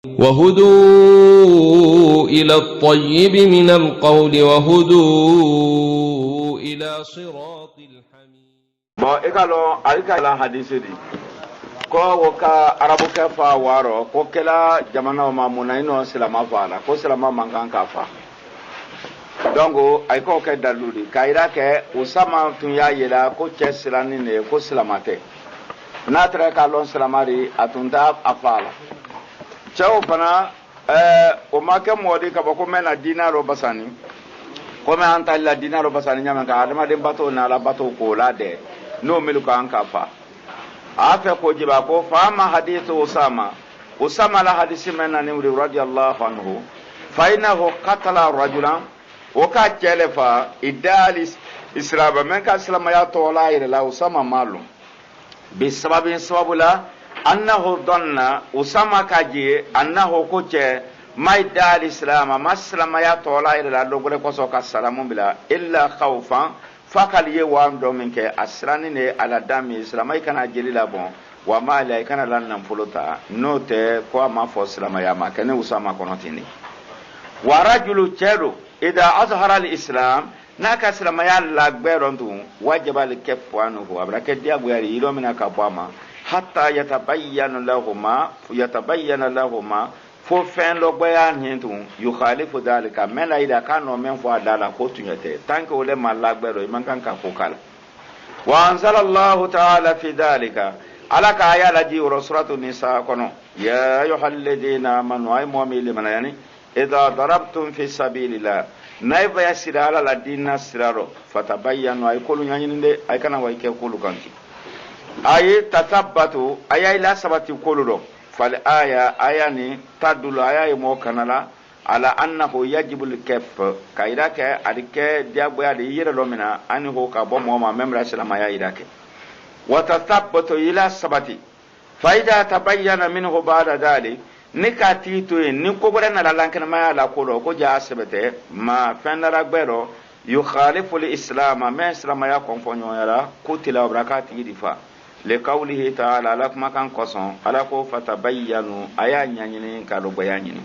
وهدوا إلى الطيب من القول وهدوا إلى صراط الحميد. إكالو أيكالا حديثي ko woka arabu ke fa waro ko kela jamana ma munaino silama fala ko silama mangan ka fa donc ay ko ke daludi kayira ke usama tun ya yela ko che silani ne ko silamate natra ka lon silamari atunta afala chaw fana o make modi ka ko mena dinaro basani ko me anta la dinaro basani nyama ka adama de bato na la bato ko la de no milu ka an ka fa afa ko jiba ko fama hadithu usama la hadisi menna ni radiyallahu anhu fa innahu qatala rajulan wa ka telefa idalis islama men ka islama ya to la ila la usama malum bi sababula annahu dhanna usama kaji annahu kuche mai dal islama maslama ya to la ila do gole ko so ka salamu bila illa khawfan fakal ye wando min ke asrani ne ala dami islamai kana jelila bon wa mala kana lan nan fulota note ko ma fo islama ya ma kana usama konotini wa rajulu cheru ida azhara al islam naka islama ya la gberontu wajaba al kafanu wa baraka dia gwari ilo mina ka bama hatta yatabayyana lahuma fo fen lo gbaya hintu yukhalifu dalika mena ida kano men fo adala ko tunyete tanke ole malagbero man kan ka ko kala wa anzalallahu ta'ala fi dalika alaka ayala ji suratu nisa kono ya ayyuhalladhina amanu ay mu'minu manayani idha darabtum fi sabilillah naiba yasira ala ladina siraro fatabayyanu ay kulu nyanyinde ay kana way ke kulu kanti ay tatabbatu ay ila sabati kulu فالآية تدل آية موكنلا على أنه يجب الكف كايداك أديك ديابو يدي يرلومنا أنه كابو موما ممرا سلام يداك وتثبت إلى السبت فإذا تبين منه بعد ذلك نكاتيتو نكوبرنا لانكن ما يلاقولو كجا سبته ما فنرا غبرو يخالف الإسلام ما إسلام يكون فنيو يرا كتلا وبركات يدفع لقوله تعالى لكم كان قصون ألاكو فتبينوا أيا نيانيني كالو بيانيني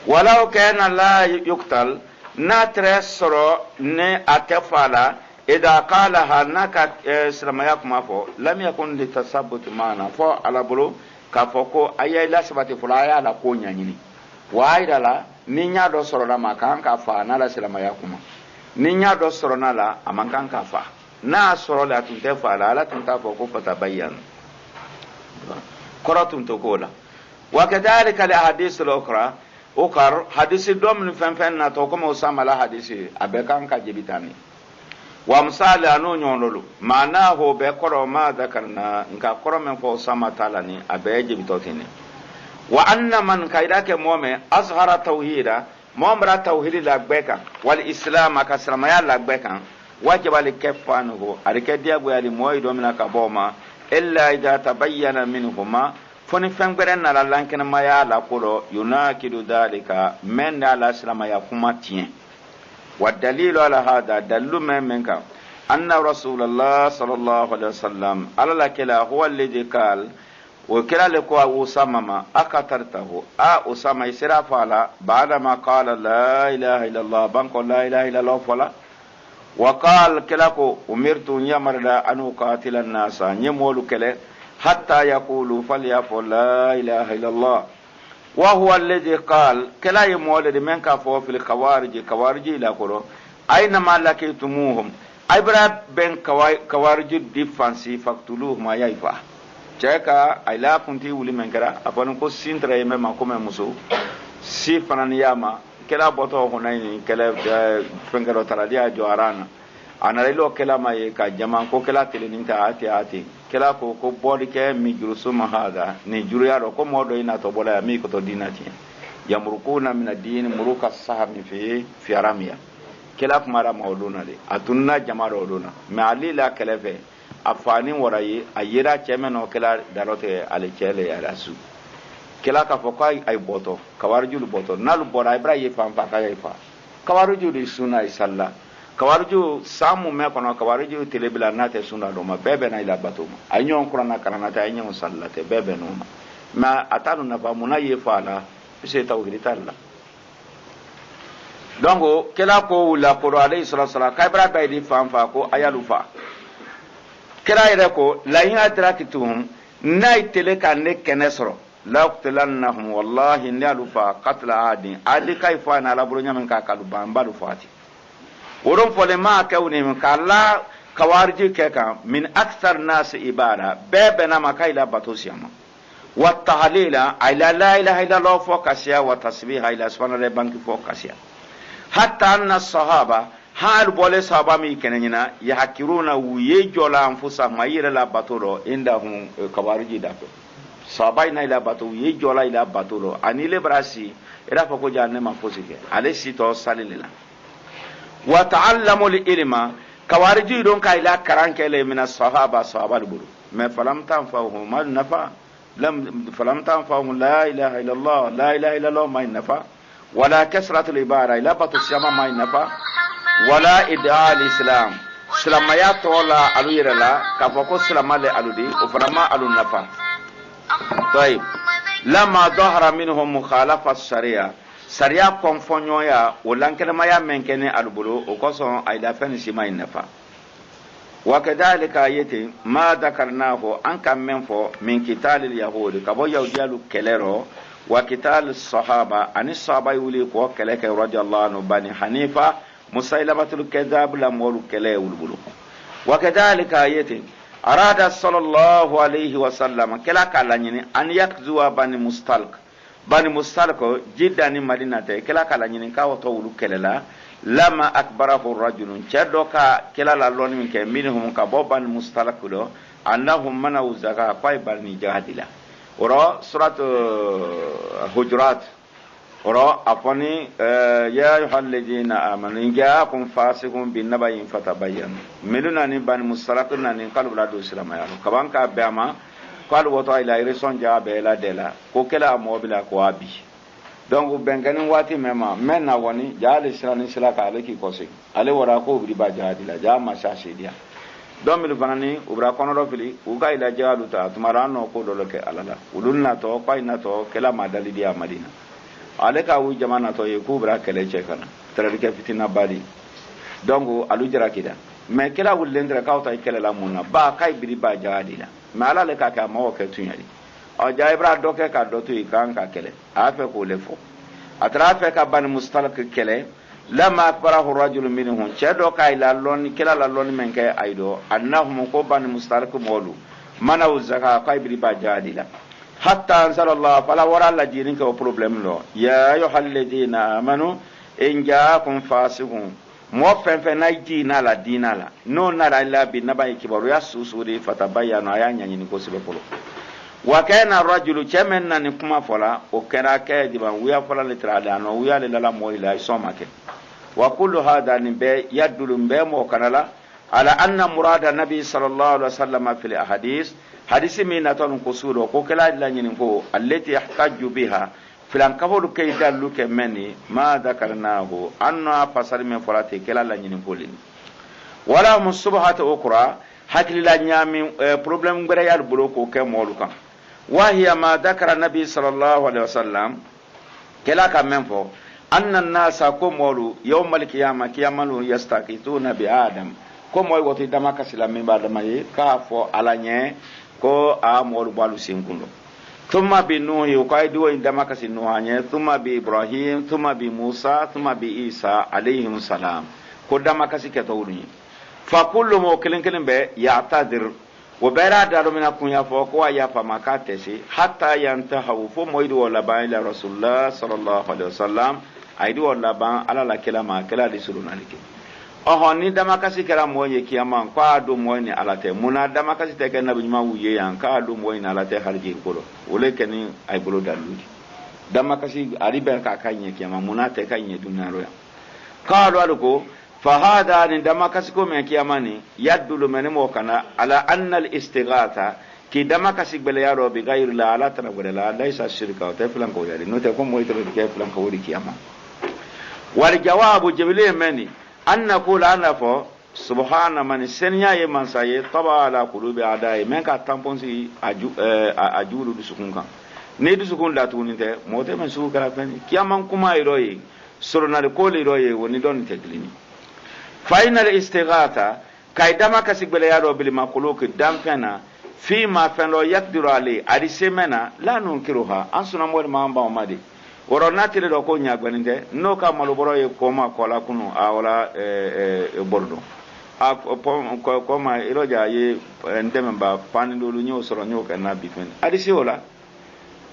ولو كان لا يقتل ناترسرو ني أتفالا إذا قالها نكا سلمياكم أفو لم يكن لتثبت معنا فو على بلو كفوكو أيا لا سبت فلايا لكو نيانيني وآيدا لا نينيا دو سرو لما كان كفا نالا سلمياكم نينيا دو سرو نالا أما كان كفا na soro la tunte fala ala tunta foko fatabayyan qaratum tukola wa kadhalika li ahadith al-ukhra hadith dom fen na to ko usama la hadith abekan ka jibitani wa misali anu nyonolo maana ho be koro ma dhakarna nka koro men fo usama talani abe jibitotini wa anna man kaidake mu'min azhara tauhida mu'mra tauhid la gbeka wal islam ka salama ya la gbeka wajib al-kafanu arikadiya buyali moy do mina ka boma illa idha tabayyana minhuma foni fengberen na lankena maya la kolo yunakidu dalika men ala islama ya kuma tien wa dalilu ala hada dallu menka anna rasulullah sallallahu alaihi wasallam ala kala huwa alladhi qala wa kala liko usama akatartahu usama isra fala baada ma qala la ilaha illa allah banko la ilaha illa allah fala وقال كلاكو أمرت يمرلا أن أقاتل الناس يمولو كله حتى يقولوا فليقول لا إله إلا الله وهو الذي قال كلا يمولد من كفوا في الخوارج إلى كله أينما لقيتموهم أبرا بين خوارج ديفانسي فاقتلوهم ما يفا جاكا أيلا كنتي ولي من كرا أفنكو سنترا يمما كومي مسو سيفنان ياما kela boto hunaini kela fengero taradia joarana analilo kela mai ka jaman ko kela teleninta ati kela ko bodi ke mi jurusuma hada ni juriyaro ko modo ina to bola mi ko to dinati yamrukuna min ad-din muruka sahmi fi aramia kela kumara mauluna de atunna jamaro oluna ma alila kelefe afani warayi ayira chemeno kela darote ale chele ya rasu kila ka fo ko ay boto kawarjulu boto nalu bora ibrahim fam fa kay fa kawarjulu sunna isalla kawarju samu me kono kawarju telebila nate sunna do ma bebe na ila batuma ay nyon qur'ana karana ta ay nyon sallate bebe no ma atanu nafa muna ye fala se tawhid talla donc kela ko la ko alayhi salatu wasalam kaybra baydi fanfa ko ayalu fa kera ire ko la yin adrakitum nay tele kan ne kenesro la qtalannahum wallahi nalu fa qatla adin adi kayfa na la buru nyamen ka kalu bambalu fati woron fole ma kawni min kala kawarji ke kan min akthar nas ibada bebe na makaila batosiyama wa tahlila ila la ilaha illa allah fokasiya wa tasbiha ila subhana rabbanki fokasiya hatta anna sahaba hal bole sahaba mi kenena yahkiruna wiye jola anfusa mayira la batoro indahum kawarji dapo sahaba ina ila bato wiye jola ila batoro anile brasi era foko janne ma fosike ale sito salilila wa ta'allamu al-ilma kawariji don ka ila karankele min as-sahaba sahaba bulu ma falam tanfa'uhum ma nafa lam falam tanfa'uhum la ilaha illa allah la ilaha illa allah ma nafa wala kasratul ibara ila batu siyama ma nafa wala id'a al-islam islamaya tola aluyirala ka foko islamale aludi uframa alun nafa طيب لما ظهر منهم مخالفه الشريعه sariya konfonyo ya olankele ya menkene albulo okoso aida fen sima inafa wakadhalika yati ma dhakarnahu an kam menfo min kital al yahud kabo yawdialu kelero wa kital sahaba ani sahaba yuli ko keleke radiyallahu anhu bani hanifa musailamatul kadhab la molu kele ulbulo wakadhalika yati arada sallallahu alayhi wa sallam kala kalanyini an yakzuwa bani mustalq bani mustalko jiddani madina te kala kala nyinin ka wato wulu kelela lama akbarahu rajulun chado ka kala la lon min ke minhum ka boban mustalko do annahum manaw zaka qay bani jahadila oro surat hujurat oro apani ya ayyuhalladhina amanu in ja'akum fasiqun binabayin fatabayyan meluna ni bani mustalko nani kalu la do islam ya kabanka bama qalu wa ta'ala irison jabe la dela ko kala mobila ko abi donc benganin wati mema menna woni jale sirani silaka aleki kosi ale wara ko bi ba jadi la jama shashi dia don mi banani ubra kono do fili uga ila jalu ta tumarano ko do loke alala ulunna to paina to kala madali dia madina ale ka wu jamana to ye kubra kele chekana tradike fitina bali donc alu jara kida me kala wulendra kawta kala la munna ba kay bi ba jadi la mala le ka ka mo ke tunyali o jaibra doke ka dotu ikan ka kele afa ko le fo atrafa ka ban mustalak kele lama akbarahu rajul minhum chado ka ila lon kila la lon men ke aido annahum ko ban mustalak molu mana uzaka ka ibri ba jadila hatta anzalallah fala wara la jirin ka problem lo ya ayyuhalladhina amanu in ja'akum fasiqun mo fenfe na dina la no na la bi na ba kibaru ya susuri fatabayana ya nyanyini ko sibe polo wa kana rajulu chamanna ni kuma fola o kera ke diban wiya fola le trada no wiya le la mo ila somake wa kullu hada ni be yadulu be mo kanala ala anna murada nabi sallallahu alaihi wasallam fil ahadith hadisi min aton kusuro ko kala la nyini ko allati yahtaju biha filan kafolu kay dalu ke meni ma dhakarnahu anna fasal min falati kala la nyini polin wala musubhat ukra hakli la nyami problem ngere yal bulo ko ke molu kan wa hiya ma dhakara nabi sallallahu alaihi wasallam kala ka menfo anna an-nasa ko molu yawm al-qiyamah qiyamalu yastaqituna bi adam ko moy woti dama kasila min ba dama yi ka fo alanye ko a molu balu sinkundo ثم بنوح وقايدو عندما كسي نوحانيه ثم بإبراهيم ثم بموسى ثم بإيسى عليهم السلام قدما كسي كتولني فكل موكلين كلين بي يعتذر وبرا دارو من أكون يفوقوا يفما كاتسي حتى ينتهوا فمويدو واللبان إلى رسول الله صلى الله عليه وسلم أيدو واللبان على لكلمة كلا لسلون عليك ni dama kasi kera moye kiyama kwa do moye ni alate muna dama kasi te ken nabi ma wuye yan ka do moye ni alate harji kolo ole keni ay bolo daludi dama kasi ari ber ka kanye kiyama muna te kanye dunaro ya ka do aluko fa hada ni dama kasi ko me kiyama ni yadulu men mo kana ala anna al istighatha ki dama kasi bele yaro bi ghairi la ala tan wala la laysa shirka ta fulan ko yari no te ko moye te ke fulan ko wori kiyama wal jawabu jibile meni an naqul anafo subhana man senya ye mansaye taba ala qulubi adai men ka tamponsi ajulu dusukun kan ne du sukun la tunite mote men su kala fani kiyaman kuma iroyi surna ko iroyi woni don teklini final istighatha kay dama kasigbele yaro bil makhluq damfana fi ma fano yakdiru ali adi semena la nunkiruha ansuna mo ma mba madi woro natire do ko nyagbaninde no ka maluboro ye koma kola kunu awala bordo a koma iroja ye ndeme ba panindolu nyo soro nyo kana bifen adi siola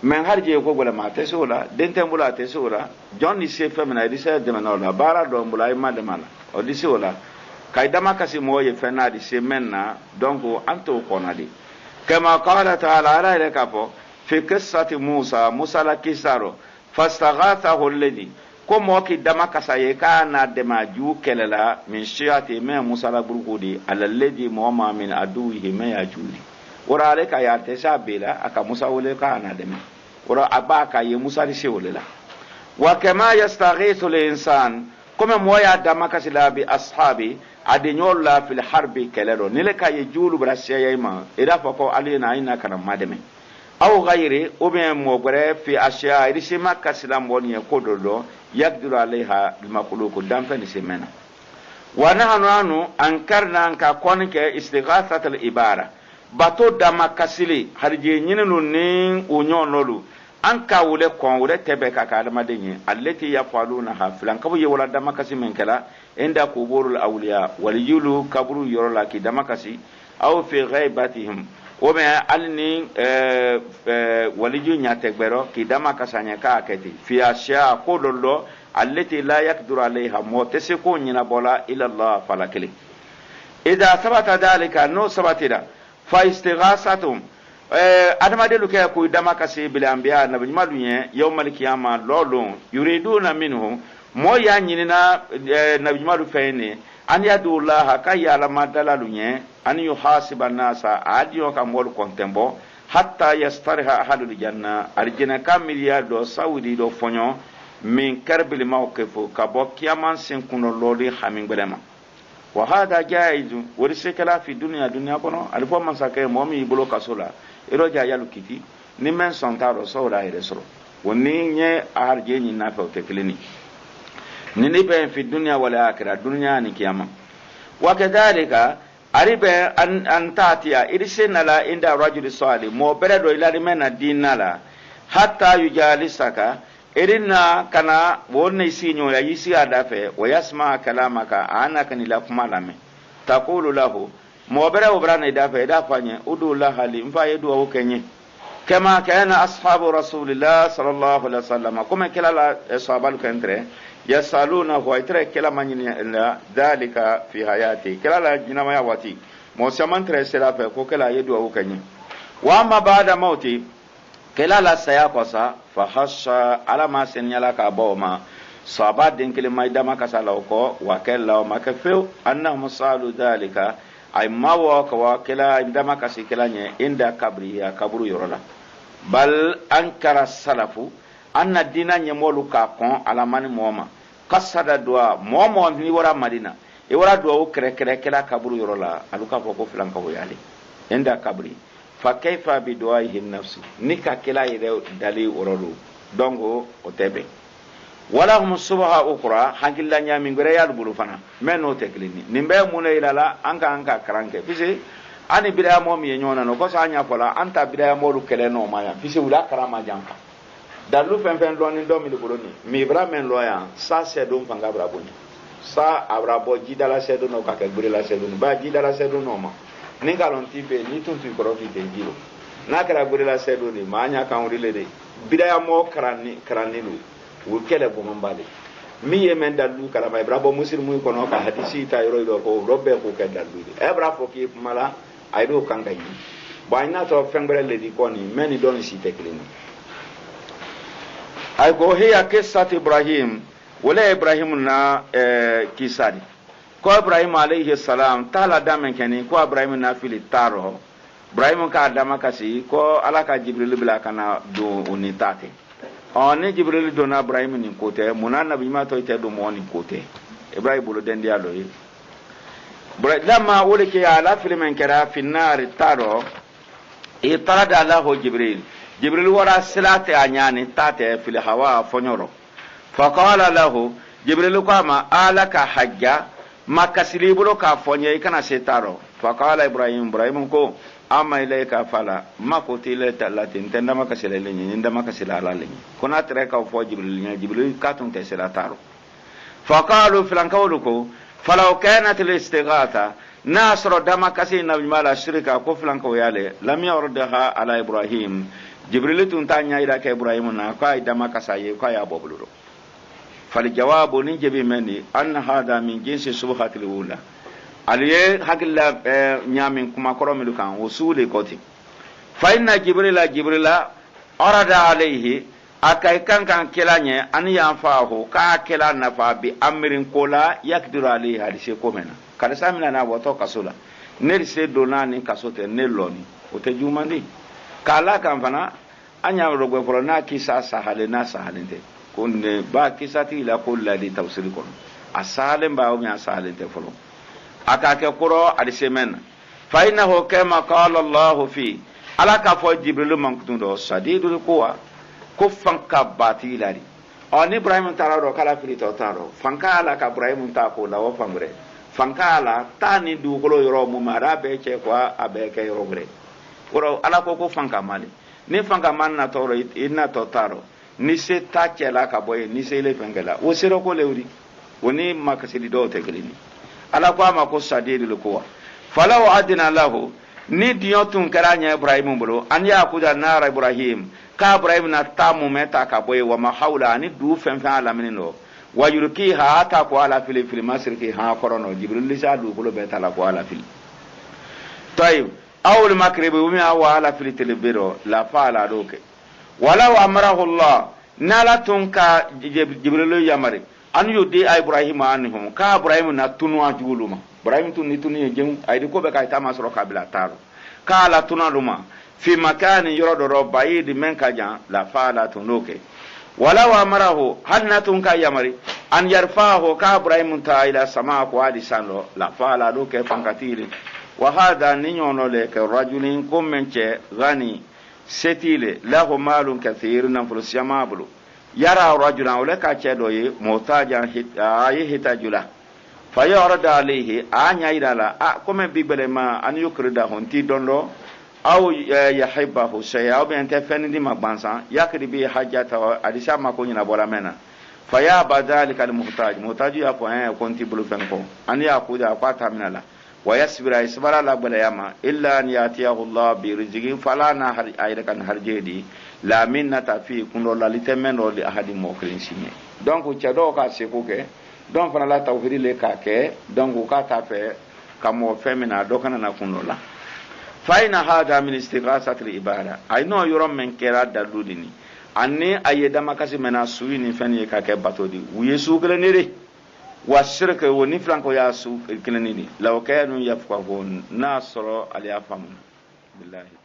men harje ko gola ma te sola dente mbula te sola jonni se femena adi se de manola bara do mbula ma de mala o di siola kay dama kasi moye fena di semenna donc anto konadi kama qala ta'ala ala ilakapo fi qissati Musa la kisaro fastaghathahu alladhi ko mo ki dama kasaye kana de maju kelela min shiati me Musa la burgudi alladhi mu'ma min aduhi me yajuli ora ale ka ya te sabila aka Musa wole kana de me ora abaka ye Musa ri shewolela wa kama yastaghithu al-insan kuma moya dama kasila bi ashabi adinyola fil harbi kelero nile ka ye julu brasiya yima ida fako alina ina kana mademe aw ghayri ube mo bare fi asya irisi makka silam woni ko dodo yakdiru alaiha bil makhluq damfa ni semena wa nahnu anu ankarna anka konke istighathat al ibara bato dama kasili harje nyinenu nin unyonolu anka wule kon wule tebe ka kadama denye allati yafaluna ha filan kabu ye wala dama kasi men kala inda kuburul awliya wal yulu kabru yorola ki dama kasi aw fi ghaibatihim o me alni waliju nyategbero ki dama kasanya ka aketi fi asya kodollo allati la yaqdiru alaiha motese ko nyina bola ila Allah falakili idha thabata dalika no sabatida fa istighasatum adama de luke ko dama kasi bil anbiya nabi maluye yawmal qiyamah lolun yuriduna minhu mo ya nyinina nabi malu fayne an yadullah ka ya la madalaluye an yuhasiba nasa adiyo ka mol kontembo hatta yastarha ahlul janna arjina kamiliya do saudi do fonyo min karbil mawqifu ka bo kiyaman sin kuno loli hamin belema wa hada jaizu warisekala fi dunya kono alfo man sakay momi bulo kasola iroja yalu kiti ni men sontaro sawra ire soro woni nye arje ni na fa teklini ni ni be fi dunya wala akhirah dunya ni kiyama wa kadhalika aribe an tatiya irisenala inda rajul salih mo beredo ila rimena dinala hatta yujalisaka irina kana wonni sinyo ya yisi adafe wa yasma kalamaka ana kanila kuma lame taqulu lahu mo bere obrana idafe idafanye udullah hali mfa yedu wa kenye kama kana ashabu rasulillah sallallahu alaihi wasallam kuma kila la sahabalu kantre yasaluna wa itre kila manyini la dalika fi hayati kila la jinama ya wati mo samantre selafe ko kila yedu wa kenye wa ma baada mauti kila la sayakosa fa hasha ala ma senyala ka bawma sahaba din kilima idama kasala ko wa kala ma kafu annahum salu dalika ay mawa ka wa kila idama kasikilanye inda kabri ya kabru yorola bal ankara salafu anna dina nyemolu ka kon ala mani moma kasada dua momo ni wara madina e wara dua o kre kila kabru yorola aluka foko filan ko yali inda kabri fa kayfa bi du'aihi nafsi nika kila ire dali orolu dongo o tebe wala hum subha ukra hangilla nyami ngore yal bulu fana meno teklini nimbe mune ilala anka karanke fisi ani bidaya mo mi nyona no ko sa nya fola anta bidaya mo lu kele no maya fisi wala karama janka dalu fen do ni do mi buloni mi bramen loya sa se do fanga braboni sa abrabo jidala se do no ka ke burila se do ba jidala se do no ma ni galon tibe ni tuntu profite jiro na kara burila se do ni ma nya kan rile de bidaya mo karani lu wo kele bo mbale mi yemen dalu kala may brabo muslimu ko no ka hadisi ta yoro do ko robbe ko ka dalu e bra fo ki mala ay do kanga yi bayna to fengbre le di koni meni don si teklini ay ko hiya qissat ibrahim wala ibrahim na kisadi ko ibrahim alayhi salam tala damen keni ko ibrahim na fili taro ibrahim ka dama kasi ko alaka jibril bila kana do unitate oni jibril do na ibrahim ni kote munana bima to ite do mo ni kote ibrahim bolo dendi alo yi lama wole ke ala fili men kera fi nar taro itada lahu jibril jibril wara silate anyani tate fil hawa fonyoro faqala lahu jibril qama alaka hajja makasili bulo ka fonye kana setaro faqala ibrahim ko amma ilayka fala makoti le talatin tenda makasile lenyi nda makasila ala lenyi kuna tere ka fo jibril katun te selataro faqalu filankawluko falaw kanat al-istighatha nasro dama kasi nabi mala shirka ko filankaw yale lam yurdaha ala ibrahim jibril tun tanya ida ka ibrahim na ka dama kasaye ka ya bobludo fal jawabu ni jabi meni an hada min jinsi subhatil ula aliye hakilla nyamin kuma koromidu kan usuli koti fa inna jibrila arada alayhi akai kan kelanye an yanfahu ka kela nafa bi amrin kola yakdiru alayhi hadise komena kada samina na woto kasula ne se donani kasote ne loni ote jumandi kala kan fana anya rogwe foro na kisa sahale na sahalente kunne ba kisati la kullu di tafsir kon asalen ba o mi asalente folo akake kuro adisemen fa innahu kama qala Allah fi alaka fo jibril mankutundo sadidul quwa kuffan kabatilari on ibrahim tararo kala filito taro fanka ala ka ibrahim ta ko lawo famre fanka ala tani du golo yoro mu mara be che kwa abeke yoro gre kuro ala ko fanka mali ni fanka man na toro inna to taro ni se ta chela ka boy ni se le fengela o sero ko lewri woni makasidi do te gelini ala ko ma ko sadidul quwa falaw adina lahu ni diyotun karanya ibrahim bolo an ya kuda nara ibrahim ka ibrahim na tamu meta ka boye wa mahawla ni du fen ala minino wa yurkiha ata ko ala fil masriki ha korono jibril lisa du bolo beta la ko ala fil tayib awul makribi umi awa ala fil tilbiro la fala doke wala wa amarahu allah nala tun ka jibril yamari an yudi ibrahim anhum ka ibrahim na tunwa juluma ibrahim tun ni tuni jeng aydi ko be kay tamasro kabila taro kala tunaluma fi makani yorodo robayid men kaja la fala tunuke wala wa marahu hannatun ka yamari an yarfahu ka ibrahim ta ila sama ko adi sanlo la fala duke fankatili wa hada ninyono le ka rajulin kummenche gani setile lahu malun kathir nan fulusiyamabulu yara rajulan wala ka chedo ye motajan hitajula fayorada alayhi anya idala kome bigbele ma an yukrida honti dondo aw yahibahu shay'a aw bi fenindi magbansan yakri bi hajjata adisa ma ko nyina bola mena faya badalika al muhtaj ya ko konti bulu fenko an yaquda qata minala wa yasbira isbara la bala yama illa an yatiyahu allah bi rizqin fala na har ayda kan harjedi la minnata fi kundo la litemeno li ahadi mokrin sinye donc cedo ka sekuke donc fana la tawhidi le ka ke donc ka ta fe kamo femina do kana na kundo la faina hada min istighasatil ibada ay no yorom men kera daludini anni ayeda makasi mena suini fani ka ke batodi wuyesu kele nere wa shirka woni franko ya su kele nini law kanu yafqahun nasra al yafamun billahi